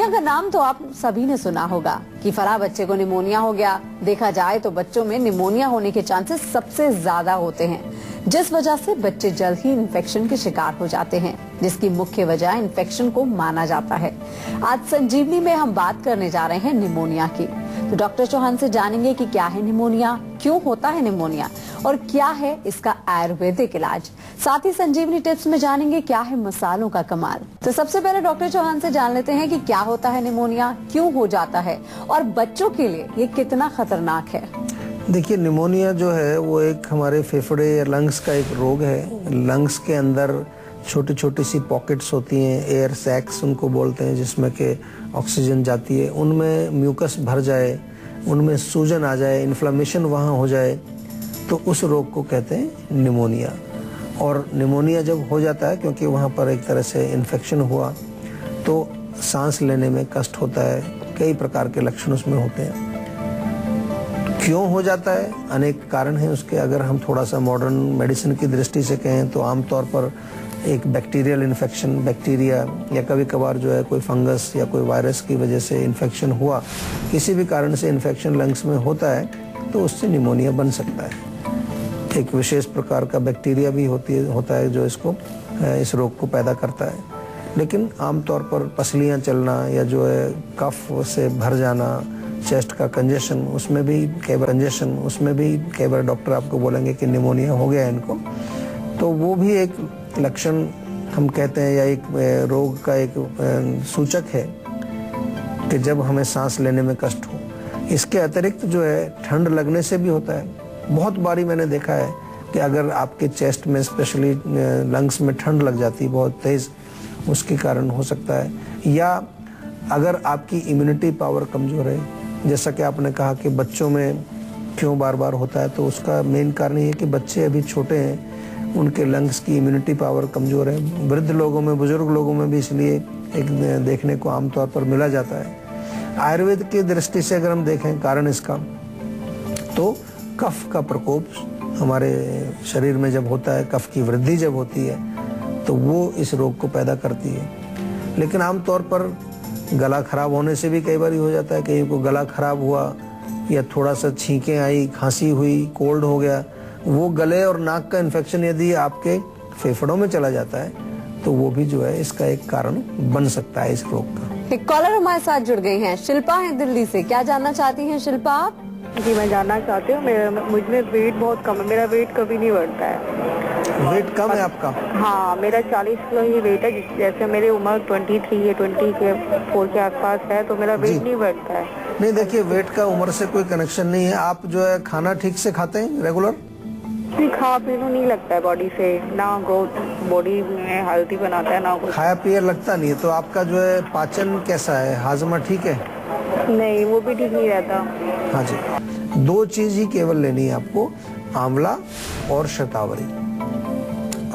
का नाम तो आप सभी ने सुना होगा कि फराह बच्चे को निमोनिया हो गया। देखा जाए तो बच्चों में निमोनिया होने के चांसेस सबसे ज्यादा होते हैं, जिस वजह से बच्चे जल्द ही इन्फेक्शन के शिकार हो जाते हैं, जिसकी मुख्य वजह इन्फेक्शन को माना जाता है। आज संजीवनी में हम बात करने जा रहे हैं निमोनिया की। तो डॉक्टर चौहान से जानेंगे कि क्या है निमोनिया, क्यों होता है निमोनिया और क्या है इसका आयुर्वेदिक इलाज। साथ ही संजीवनी टिप्स में जानेंगे क्या है मसालों का कमाल। तो सबसे पहले डॉक्टर चौहान से जान लेते हैं कि क्या होता है निमोनिया, क्यों हो जाता है और बच्चों के लिए ये कितना खतरनाक है। देखिए, निमोनिया जो है वो एक हमारे फेफड़े या लंग्स का एक रोग है। लंग्स के अंदर छोटी छोटी सी पॉकेट्स होती हैं, एयर सैक्स उनको बोलते हैं, जिसमें के ऑक्सीजन जाती है। उनमें म्यूकस भर जाए, उनमें सूजन आ जाए, इन्फ्लेमेशन वहाँ हो जाए, तो उस रोग को कहते हैं निमोनिया। और निमोनिया जब हो जाता है, क्योंकि वहाँ पर एक तरह से इन्फेक्शन हुआ, तो सांस लेने में कष्ट होता है। कई प्रकार के लक्षण उसमें होते हैं। क्यों हो जाता है, अनेक कारण हैं उसके। अगर हम थोड़ा सा मॉडर्न मेडिसिन की दृष्टि से कहें तो आमतौर पर एक बैक्टीरियल इन्फेक्शन, बैक्टीरिया या कभी कभार जो है कोई फंगस या कोई वायरस की वजह से इन्फेक्शन हुआ, किसी भी कारण से इन्फेक्शन लंग्स में होता है, तो उससे निमोनिया बन सकता है। एक विशेष प्रकार का बैक्टीरिया भी होता है जो इस रोग को पैदा करता है। लेकिन आमतौर पर पसलियाँ चलना या जो है कफ से भर जाना, चेस्ट का कंजेशन, उसमें भी कई बार डॉक्टर आपको बोलेंगे कि निमोनिया हो गया है इनको। तो वो भी एक लक्षण हम कहते हैं, या एक रोग का एक सूचक है कि जब हमें सांस लेने में कष्ट हो। इसके अतिरिक्त जो है ठंड लगने से भी होता है। बहुत बारी मैंने देखा है कि अगर आपके चेस्ट में, स्पेशली लंग्स में ठंड लग जाती है बहुत तेज, उसके कारण हो सकता है। या अगर आपकी इम्यूनिटी पावर कमजोर है, जैसा कि आपने कहा कि बच्चों में क्यों बार बार होता है, तो उसका मेन कारण ये है कि बच्चे अभी छोटे हैं, उनके लंग्स की इम्यूनिटी पावर कमजोर है। वृद्ध लोगों में, बुजुर्ग लोगों में भी इसलिए एक देखने को आमतौर पर मिला जाता है। आयुर्वेद की दृष्टि से अगर हम देखें कारण इसका, तो कफ का प्रकोप हमारे शरीर में जब होता है, कफ की वृद्धि जब होती है, तो वो इस रोग को पैदा करती है। लेकिन आमतौर पर गला खराब होने से भी कई बार हो जाता है। कहीं को गला खराब हुआ या थोड़ा सा छींकें आई, खांसी हुई, कोल्ड हो गया, वो गले और नाक का इन्फेक्शन यदि आपके फेफड़ों में चला जाता है, तो वो भी जो है इसका एक कारण बन सकता है इस रोग का। एक कॉलर हमारे साथ जुड़ गई हैं, शिल्पा है दिल्ली से। क्या जानना चाहती हैं शिल्पा आप? जी, मैं जानना चाहती हूँ, मुझमें वेट बहुत कम है, मेरा वेट कभी नहीं बढ़ता है। वेट कम है आपका? हाँ, मेरा 40 किलो ही वेट है। जैसे मेरी उम्र 23 है, 24 के आसपास है, तो मेरा वेट नहीं बढ़ता है। नहीं, देखिए, वेट का उम्र से कोई कनेक्शन नहीं है। आप जो है खाना ठीक से खाते हैं रेगुलर? खा पी नहीं लगता है बॉडी से, ना ग्रोथ बॉडी में हेल्थी बनाता है, ना कुछ। खाया पिया लगता नहीं है। तो आपका जो है पाचन कैसा है, हाजमा ठीक है? नहीं, वो भी ठीक नहीं रहता। हाँ जी, दो चीज ही केवल लेनी है आपको, आंवला और शतावरी।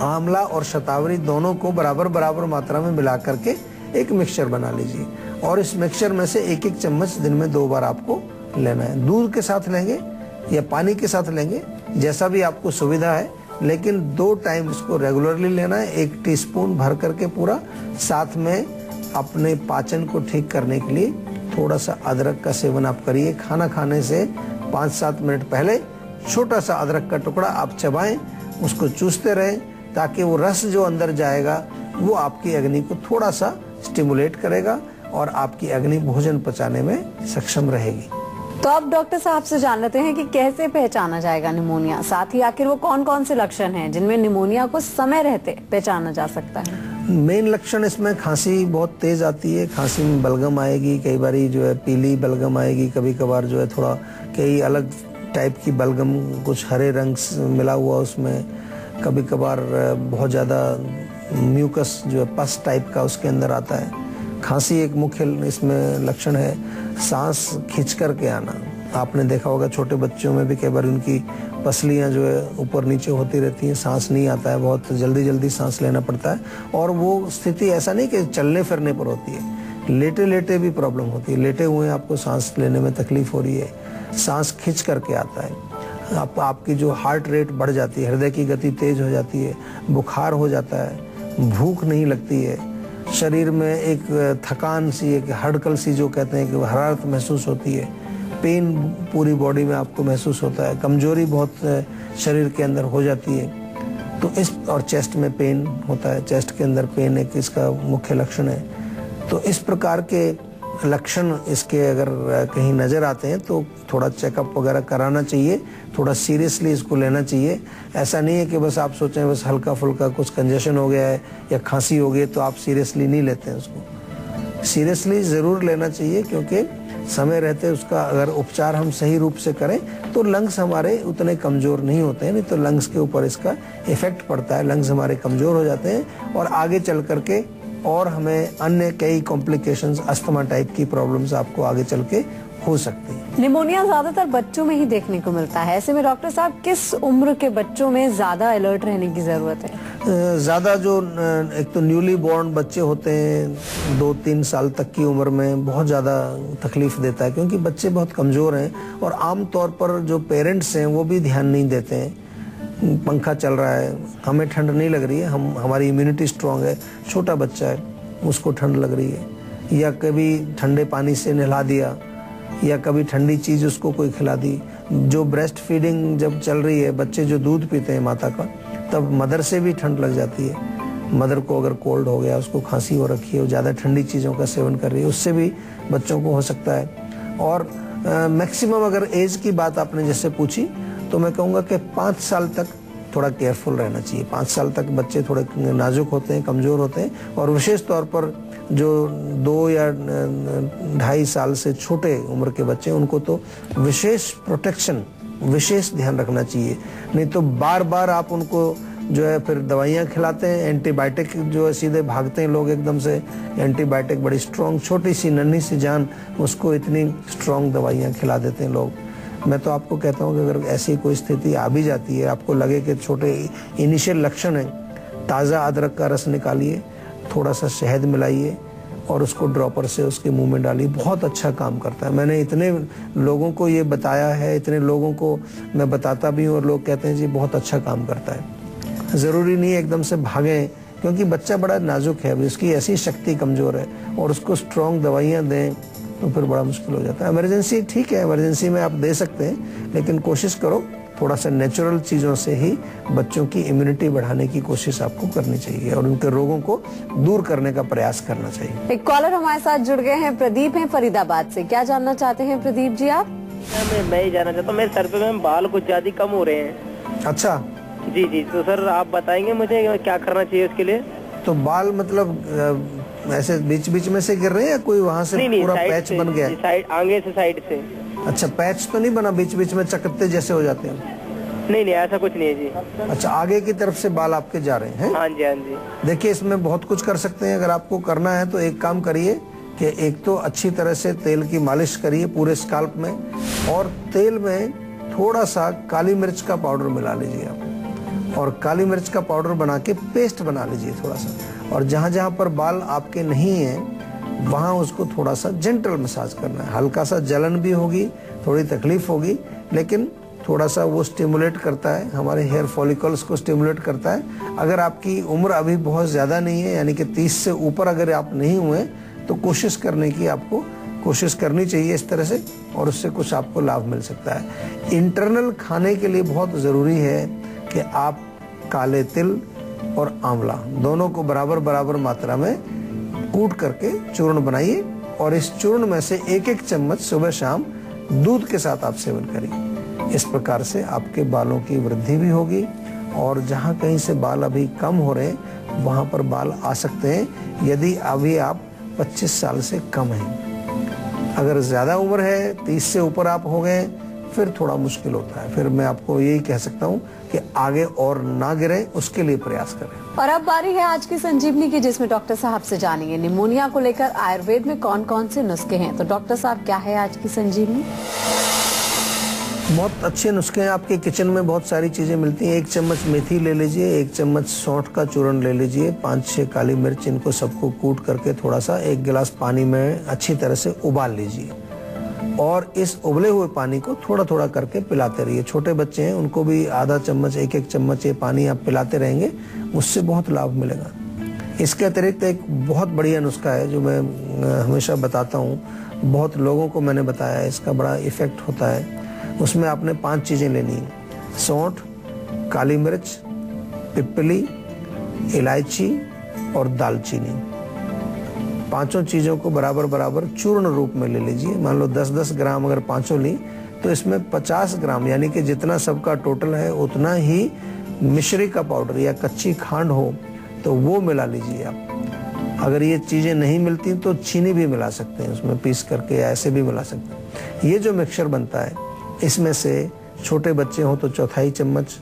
आंवला और शतावरी दोनों को बराबर बराबर मात्रा में मिला करके एक मिक्सचर बना लीजिए, और इस मिक्सचर में से एक एक चम्मच दिन में 2 बार आपको लेना है। दूध के साथ लेंगे या पानी के साथ लेंगे, जैसा भी आपको सुविधा है, लेकिन 2 टाइम इसको रेगुलरली लेना है। 1 टीस्पून भर करके पूरा। साथ में अपने पाचन को ठीक करने के लिए थोड़ा सा अदरक का सेवन आप करिए। खाना खाने से 5-7 मिनट पहले छोटा सा अदरक का टुकड़ा आप चबाएं, उसको चूसते रहें, ताकि वो रस जो अंदर जाएगा वो आपकी अग्नि को थोड़ा सा स्टिमुलेट करेगा और आपकी अग्नि भोजन पचाने में सक्षम रहेगी। तो अब डॉक्टर साहब से जान लेते हैं कि कैसे पहचाना जाएगा निमोनिया, साथ ही आखिर वो कौन कौन से लक्षण हैं जिनमें निमोनिया को समय रहते पहचाना जा सकता है। मेन लक्षण इसमें खांसी बहुत तेज आती है, खांसी में बलगम आएगी, कई बार जो है पीली बलगम आएगी, कभी कभार जो है थोड़ा कई अलग टाइप की बलगम, कुछ हरे रंग मिला हुआ उसमें, कभी कभार बहुत ज़्यादा म्यूकस जो है पस टाइप का उसके अंदर आता है। खांसी एक मुख्य इसमें लक्षण है। सांस खींच करके आना, आपने देखा होगा छोटे बच्चों में भी कई बार उनकी पसलियां जो है ऊपर नीचे होती रहती हैं, सांस नहीं आता है, बहुत जल्दी जल्दी सांस लेना पड़ता है। और वो स्थिति ऐसा नहीं कि चलने फिरने पर होती है, लेटे लेटे भी प्रॉब्लम होती है। लेटे हुए आपको सांस लेने में तकलीफ हो रही है, सांस खींच करके आता है, आपकी जो हार्ट रेट बढ़ जाती है, हृदय की गति तेज हो जाती है, बुखार हो जाता है, भूख नहीं लगती है, शरीर में एक थकान सी, एक हड़कल सी जो कहते हैं कि हरारत महसूस होती है, पेन पूरी बॉडी में आपको महसूस होता है, कमजोरी बहुत शरीर के अंदर हो जाती है, तो इस और चेस्ट में पेन होता है, चेस्ट के अंदर पेन एक इसका मुख्य लक्षण है। तो इस प्रकार के लक्षण इसके अगर कहीं नज़र आते हैं तो थोड़ा चेकअप वगैरह कराना चाहिए, थोड़ा सीरियसली इसको लेना चाहिए। ऐसा नहीं है कि बस आप सोचें बस हल्का फुल्का कुछ कंजेशन हो गया है या खांसी हो गई तो आप सीरियसली नहीं लेते हैं उसको। सीरियसली ज़रूर लेना चाहिए, क्योंकि समय रहते उसका अगर उपचार हम सही रूप से करें तो लंग्स हमारे उतने कमज़ोर नहीं होते हैं, नहीं तो लंग्स के ऊपर इसका इफ़ेक्ट पड़ता है, लंग्स हमारे कमज़ोर हो जाते हैं और आगे चल करके और हमें अन्य कई कॉम्प्लिकेशंस, अस्थमा टाइप की प्रॉब्लम्स आपको आगे चल के हो सकती है। निमोनिया ज्यादातर बच्चों में ही देखने को मिलता है, ऐसे में डॉक्टर साहब किस उम्र के बच्चों में ज्यादा अलर्ट रहने की जरूरत है? ज़्यादा जो एक तो न्यूली बॉर्न बच्चे होते हैं 2-3 साल तक की उम्र में बहुत ज़्यादा तकलीफ देता है, क्योंकि बच्चे बहुत कमज़ोर हैं और आम तौर पर जो पेरेंट्स हैं वो भी ध्यान नहीं देते हैं। पंखा चल रहा है, हमें ठंड नहीं लग रही है, हमारी इम्यूनिटी स्ट्रांग है, छोटा बच्चा है उसको ठंड लग रही है, या कभी ठंडे पानी से नहला दिया या कभी ठंडी चीज़ उसको कोई खिला दी। जो ब्रेस्ट फीडिंग जब चल रही है, बच्चे जो दूध पीते हैं माता का, तब मदर से भी ठंड लग जाती है। मदर को अगर कोल्ड हो गया, उसको खांसी हो रखी है, ज़्यादा ठंडी चीज़ों का सेवन कर रही है, उससे भी बच्चों को हो सकता है। और मैक्सिमम अगर एज की बात आपने जैसे पूछी तो मैं कहूँगा कि 5 साल तक थोड़ा केयरफुल रहना चाहिए। 5 साल तक बच्चे थोड़े नाजुक होते हैं, कमज़ोर होते हैं, और विशेष तौर पर जो 2 या 2.5 साल से छोटे उम्र के बच्चे, उनको तो विशेष प्रोटेक्शन, विशेष ध्यान रखना चाहिए। नहीं तो बार बार आप उनको जो है फिर दवाइयाँ खिलाते हैं, एंटीबायोटिक जो है सीधे भागते हैं लोग एकदम से। एंटीबायोटिक बड़ी स्ट्रॉन्ग, छोटी सी नन्ही सी जान, उसको इतनी स्ट्रॉन्ग दवाइयाँ खिला देते हैं लोग। मैं तो आपको कहता हूँ कि अगर ऐसी कोई स्थिति आ भी जाती है, आपको लगे कि छोटे इनिशियल लक्षण हैं, ताज़ा अदरक का रस निकालिए, थोड़ा सा शहद मिलाइए और उसको ड्रॉपर से उसके मुंह में डालिए, बहुत अच्छा काम करता है। मैंने इतने लोगों को ये बताया है, इतने लोगों को मैं बताता भी हूँ और लोग कहते हैं जी बहुत अच्छा काम करता है। ज़रूरी नहीं एकदम से भागें, क्योंकि बच्चा बड़ा नाजुक है, उसकी ऐसी शक्ति कमज़ोर है, और उसको स्ट्रॉन्ग दवाइयाँ दें तो फिर बड़ा मुश्किल हो जाता है। इमरजेंसी ठीक है, इमरजेंसी में आप दे सकते हैं, लेकिन कोशिश करो थोड़ा सा नेचुरल चीज़ों से ही बच्चों की इम्यूनिटी बढ़ाने की कोशिश आपको करनी चाहिए और उनके रोगों को दूर करने का प्रयास करना चाहिए। एक कॉलर हमारे साथ जुड़ गए हैं, प्रदीप हैं फरीदाबाद से। क्या जानना चाहते हैं प्रदीप जी आप? मैं ही जानना चाहता हूँ, मेरे सर पे मैम बाल कुछ ज्यादा कम हो रहे हैं। अच्छा जी जी, तो सर आप बताएंगे मुझे क्या करना चाहिए उसके लिए? तो बाल मतलब ऐसे बीच बीच में से गिर रहे हैं या कोई वहाँ से नहीं, पूरा पैच बन गया है? साइड, आगे से साइड से। अच्छा, पैच तो नहीं बना, बीच बीच में चकत्ते जैसे हो जाते हैं? नहीं नहीं, ऐसा कुछ नहीं है जी। अच्छा, आगे की तरफ से बाल आपके जा रहे हैं? हाँ जी हाँ जी। देखिए, इसमें बहुत कुछ कर सकते हैं। अगर आपको करना है तो एक काम करिए कि एक तो अच्छी तरह से तेल की मालिश करिए पूरे स्काल्प में, और तेल में थोड़ा सा काली मिर्च का पाउडर मिला लीजिए आप, और काली मिर्च का पाउडर बना के पेस्ट बना लीजिए थोड़ा सा, और जहाँ जहाँ पर बाल आपके नहीं हैं वहाँ उसको थोड़ा सा जेंटल मसाज करना है। हल्का सा जलन भी होगी, थोड़ी तकलीफ होगी, लेकिन थोड़ा सा वो स्टिमुलेट करता है, हमारे हेयर फॉलिकल्स को स्टिमुलेट करता है। अगर आपकी उम्र अभी बहुत ज़्यादा नहीं है, यानी कि 30 से ऊपर अगर आप नहीं हुए, तो कोशिश करने की आपको कोशिश करनी चाहिए इस तरह से, और उससे कुछ आपको लाभ मिल सकता है। इंटरनल खाने के लिए बहुत ज़रूरी है कि आप काले तिल और आंवला दोनों को बराबर बराबर मात्रा में कूट करके चूर्ण बनाइए, और इस चूर्ण में से 1-1 चम्मच सुबह शाम दूध के साथ आप सेवन करिए। इस प्रकार से आपके बालों की वृद्धि भी होगी, और जहाँ कहीं से बाल अभी कम हो रहे हैं वहाँ पर बाल आ सकते हैं, यदि अभी आप 25 साल से कम हैं। अगर ज़्यादा उम्र है, 30 से ऊपर आप हो गए, फिर थोड़ा मुश्किल होता है। फिर मैं आपको यही कह सकता हूँ कि आगे और ना गिरे, उसके लिए प्रयास करें। और अब बारी है आज की संजीवनी की, जिसमें डॉक्टर साहब से जानेंगे निमोनिया को लेकर आयुर्वेद में कौन कौन से नुस्खे हैं। तो डॉक्टर साहब, क्या है आज की संजीवनी? बहुत अच्छे नुस्खे हैं आपके किचन में, बहुत सारी चीज़ें मिलती हैं। 1 चम्मच मेथी ले लीजिए, 1 चम्मच सौंठ का चूर्ण ले लीजिए, 5-6 काली मिर्च, इनको सबको कूट करके थोड़ा सा 1 गिलास पानी में अच्छी तरह से उबाल लीजिए, और इस उबले हुए पानी को थोड़ा थोड़ा करके पिलाते रहिए। छोटे बच्चे हैं, उनको भी आधा चम्मच 1-1 चम्मच ये पानी आप पिलाते रहेंगे, उससे बहुत लाभ मिलेगा। इसके अतिरिक्त एक बहुत बढ़िया नुस्खा है जो मैं हमेशा बताता हूँ, बहुत लोगों को मैंने बताया है, इसका बड़ा इफेक्ट होता है। उसमें आपने 5 चीज़ें लेनी है: सौंठ, काली मिर्च, पिपली, इलायची और दालचीनी। 5 चीज़ों को बराबर बराबर चूर्ण रूप में ले लीजिए। मान लो 10-10 ग्राम अगर 5 ली तो इसमें 50 ग्राम यानी कि जितना सबका टोटल है उतना ही मिश्री का पाउडर या कच्ची खांड हो तो वो मिला लीजिए आप। अगर ये चीज़ें नहीं मिलती तो चीनी भी मिला सकते हैं उसमें पीस करके, या ऐसे भी मिला सकते हैं। ये जो मिक्सचर बनता है इसमें से छोटे बच्चे हों तो 1/4 चम्मच,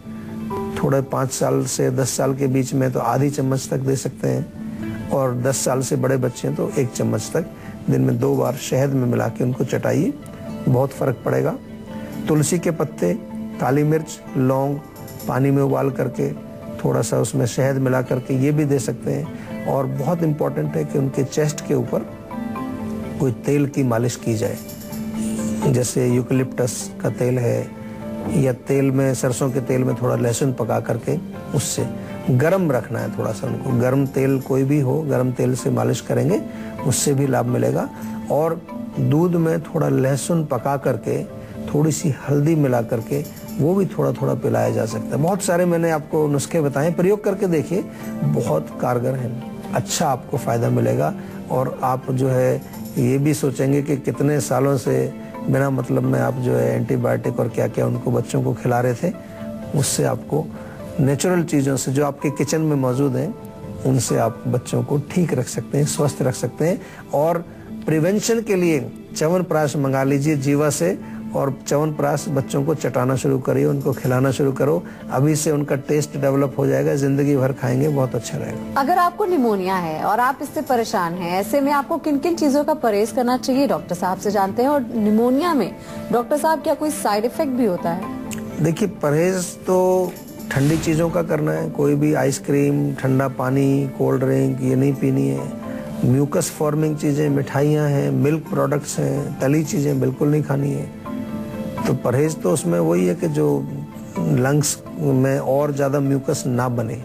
थोड़े 5 साल से 10 साल के बीच में तो आधी चम्मच तक दे सकते हैं, और 10 साल से बड़े बच्चे हैं तो 1 चम्मच तक दिन में 2 बार शहद में मिला के उनको चटाइए, बहुत फ़र्क पड़ेगा। तुलसी के पत्ते, काली मिर्च, लौंग पानी में उबाल करके थोड़ा सा उसमें शहद मिला करके ये भी दे सकते हैं। और बहुत इम्पॉर्टेंट है कि उनके चेस्ट के ऊपर कोई तेल की मालिश की जाए, जैसे यूकलिप्टस का तेल है, या तेल में, सरसों के तेल में थोड़ा लहसुन पका करके उससे गरम रखना है थोड़ा सा उनको। गरम तेल कोई भी हो, गरम तेल से मालिश करेंगे उससे भी लाभ मिलेगा। और दूध में थोड़ा लहसुन पका करके थोड़ी सी हल्दी मिला करके वो भी थोड़ा थोड़ा पिलाया जा सकता है। बहुत सारे मैंने आपको नुस्खे बताए, प्रयोग करके देखिए, बहुत कारगर है, अच्छा आपको फ़ायदा मिलेगा। और आप जो है ये भी सोचेंगे कि कितने सालों से बिना मतलब में आप जो है एंटीबायोटिक और क्या क्या उनको बच्चों को खिला रहे थे। उससे आपको नेचुरल चीज़ों से जो आपके किचन में मौजूद हैं उनसे आप बच्चों को ठीक रख सकते हैं, स्वस्थ रख सकते हैं। और प्रिवेंशन के लिए च्यवनप्राश मंगा लीजिए जीवा से, और च्यवनप्राश बच्चों को चटाना शुरू करिए, उनको खिलाना शुरू करो। अभी से उनका टेस्ट डेवलप हो जाएगा, जिंदगी भर खाएंगे, बहुत अच्छा रहेगा। अगर आपको निमोनिया है और आप इससे परेशान हैं, ऐसे में आपको किन किन चीजों का परहेज करना चाहिए डॉक्टर साहब से जानते हैं। और निमोनिया में डॉक्टर साहब क्या कोई साइड इफेक्ट भी होता है? देखिए, परहेज तो ठंडी चीज़ों का करना है, कोई भी आइसक्रीम, ठंडा पानी, कोल्ड ड्रिंक ये नहीं पीनी है। म्यूकस फॉर्मिंग चीज़ें, मिठाइयाँ हैं, मिल्क प्रोडक्ट्स हैं, तली चीज़ें बिल्कुल नहीं खानी है। तो परहेज तो उसमें वही है कि जो लंग्स में और ज़्यादा म्यूकस ना बने।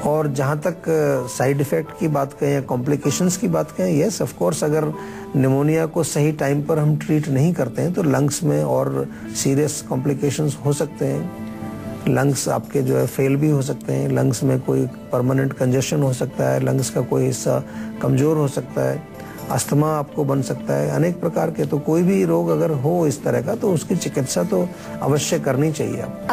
और जहाँ तक साइड इफ़ेक्ट की बात करें या कॉम्प्लिकेशंस की बात करें, यस ऑफ कोर्स, अगर निमोनिया को सही टाइम पर हम ट्रीट नहीं करते हैं तो लंग्स में और सीरियस कॉम्प्लिकेशंस हो सकते हैं। लंग्स आपके जो है फेल भी हो सकते हैं, लंग्स में कोई परमानेंट कंजेशन हो सकता है, लंग्स का कोई हिस्सा कमज़ोर हो सकता है, अस्थमा आपको बन सकता है, अनेक प्रकार के। तो कोई भी रोग अगर हो इस तरह का तो उसकी चिकित्सा तो अवश्य करनी चाहिए आप।